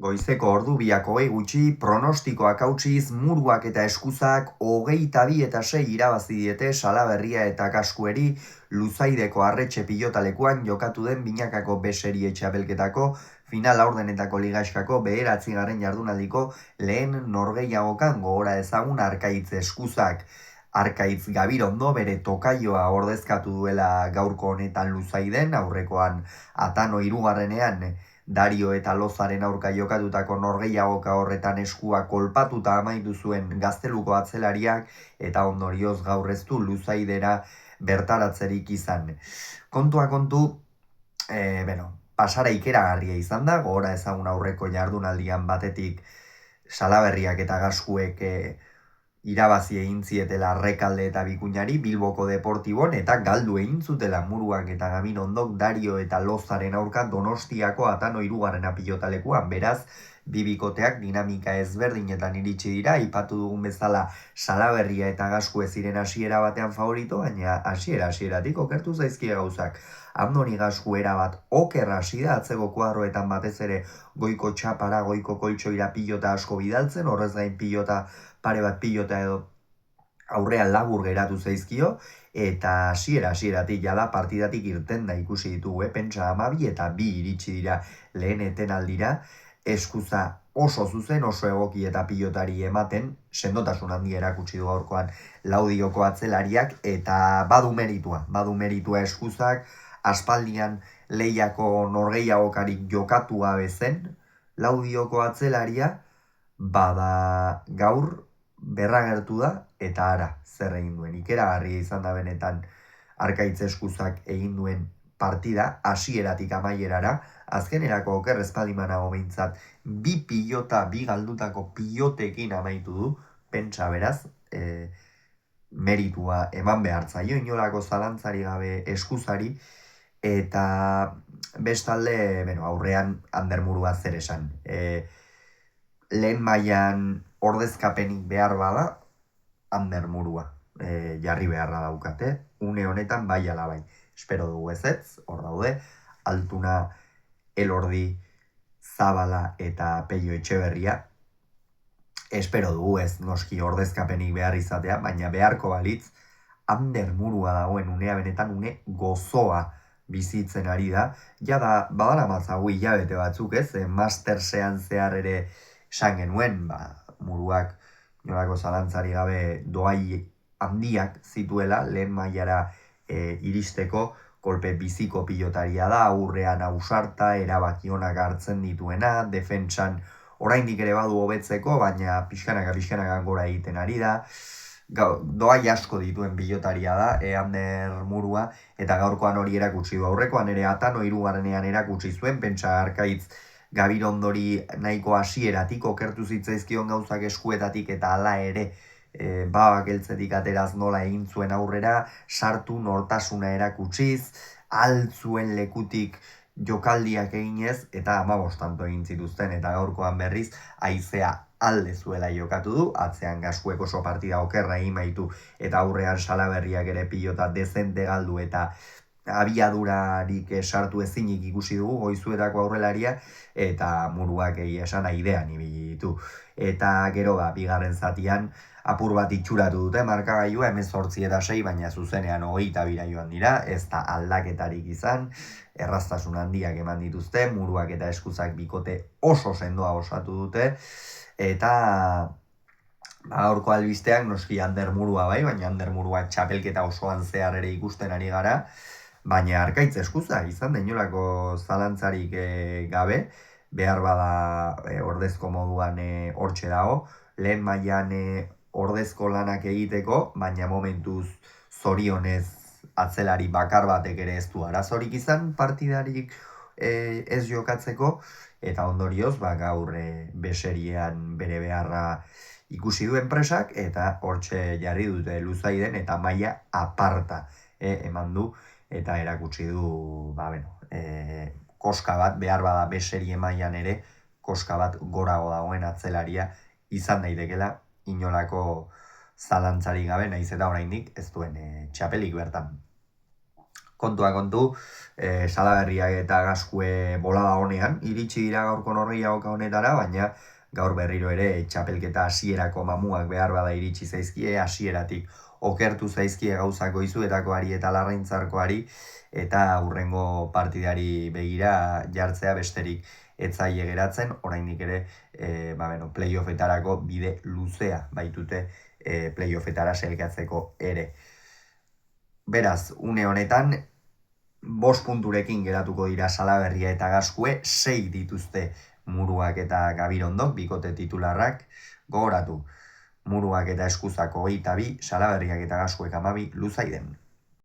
Goizeko ordu biak hogei gutxi, pronostikoak hautsiz, muruak eta eskuzak 22-6 irabazi diete Salaberria eta Kaskueri Luzaideko Arretxe pilotalekuan jokatu den binakako beserie txapelketako final laurdenetako ligaxkako 9. jardunaldiko lehen norgehiagokan gogora ezagun Arkaitz Eskuzak. Arkaitz Gabirondo bere tokaioa ordezkatu duela gaurko honetan Luzaiden, aurrekoan Atano 3. Dario eta Lozaren aurka jokatutako norgehiagoka horretan eskua kolpatuta amaitu zuen Gazteluko atzelariak eta ondorioz gaur ez du Luzaidera bertaratzerik izan. Kontua kontu, pasara ikeragarria izan da, gogora ezagun aurreko jardunaldian batetik Salaberriak eta Gaskuek irabazi egin zietela Rekalde eta Bikuñari Bilboko Deportibon eta galdu egin zutela Muruak eta Gamirondok Dario eta Lozaren aurka Donostiako Atano 3. pilotalekuan. Beraz, bibikoteak dinamika ezberdinetan iritsi dira, aipatu dugun bezala Salaberria eta Gaskue ziren hasiera batean favorito, baina hasieratik okertu zaizkie gauzak. Andoni Gasku erabat oker hasi da atzeko kuadroetan batez ere goiko txapara, goiko koltsoira pilota asko bidaltzen, horrez gain pare bat pilota edo aurrean labur geratu zaizkio, eta hasieratik jada partidatik irten da ikusi ditugu, pentsa 12 eta 2 iritsi dira lehen etenaldira, Eskuza oso zuzen, oso egoki eta pilotari ematen, sendotasun handi erakutsi du gaurkoan Laudioko atzelariak, eta badu meritua Eskuzak, aspaldian lehiako norgehiagokarik jokatu gabe zen, Laudioko atzelaria, bada gaur berragertu da, eta ara, zer egin duen. Ikeragarria izan da benetan Arkaitz Eskuzak egin duen partida, hasieratik amaierara, azkenerako oker espaldimanago behintzat, 2 pilota, 2 galdutako pilotekin amaitu du, pentsa beraz, meritua eman behar zaio, inolako zalantzari gabe Eskuzari, eta bestalde, aurrean Andermurua zer esan. Lehen mailan ordezkapenik behar bada, Andermurua jarri beharra daukate, une honetan bai ala bai. Espero dugu ezetz, hor daude, Altuna, Elordi, Zabala eta Peio Etxeberria. Espero dugu ez noski ordezkapenik behar izatea, baina beharko balitz, Andermurua dagoen unea benetan une gozoa bizitzen ari da. Jada, badara mazagu hilabete batzuk ez, mastersean zehar ere esan genuen, Muruak nolako zalantzari gabe doai handiak zituela, lehen mailara iristeko, kolpe biziko pilotaria da, aurrean ausarta, erabaki onak hartzen dituena, defentsan oraindik ere badu hobetzeko, baina pixkanaka gora egiten ari da, doai asko dituen pilotaria da, Andermurua, eta gaurkoan hori erakutsi du aurrekoan ere Atano 3. erakutsi zuen, pentsa Arkaitz Gabirondori nahiko hasieratik okertu zitzaizkion gauzak eskuetatik eta hala ere babak eltzetik ateraz nola egin zuen aurrera, sartu nortasuna erakutsiz, altzuen lekutik jokaldiak eginez, eta 15 tanto egin zituzten, eta gaurkoan berriz, haizea alde zuela jokatu du, atzean Gaskuek oso partida okerra egin baitu, eta aurrean Salaberriak ere pilota dezente galdu, eta abiadurarik sartu ezinik ikusi dugu Goizuetako aurrelaria, eta Muruak egia esan aidean ibili ditu. Eta gero bigarren zatian apur bat itxuratu dute markagailua 18 eta 6, baina zuzenean 22 joan dira, ez da aldaketarik izan, erraztasun handiak eman dituzte, Muruak eta Eskuzak bikote oso sendoa osatu dute, eta gaurko albisteak noski Andermurua bai, baina Andermurua txapelketa osoan zehar ere ikusten ari gara, baina Arkaitz Eskuza izan da inolako zalantzarik gabe, behar bada ordezko moduan hortxe dago, lehen mailan ordezko lanak egiteko, baina momentuz zorionez atzelari bakar batek ere ez du arazorik izan partidarik ez jokatzeko, eta ondorioz gaur beseriean bere beharra ikusi du enpresak, eta hortxe jarri dute Luzaiden, eta maila aparta eman du, eta erakutsi du, koska bat, behar bada beserie mailan ere, koska bat gorago dagoen atzelaria izan daitekela, inolako zalantzari gabe, nahiz eta oraindik ez duen txapelik bertan. kontua kontu, Salaberriak eta Gaskue bolada honean, iritsi dira gaurko norgehiagoka honetara, baina gaur berriro ere txapelketa hasierako mamuak behar bada iritsi zaizkie, hasieratik okertu zaizkie gauzako izuetakoari eta larraintzarkoari, eta hurrengo partidari begira jartzea besterik etzaile geratzen, oraindik ere playoffetarako bide luzea baitute playoffetara sailkatzeko ere. Beraz, une honetan, 5 punturekin geratuko dira Salaberria eta Gaskue, 6 dituzte Muruak eta Gabirondok, bikote titularrak, gogoratu, Muruak eta Eskuzako 22, Salaberriak eta Gaskuek 12, Luzaiden.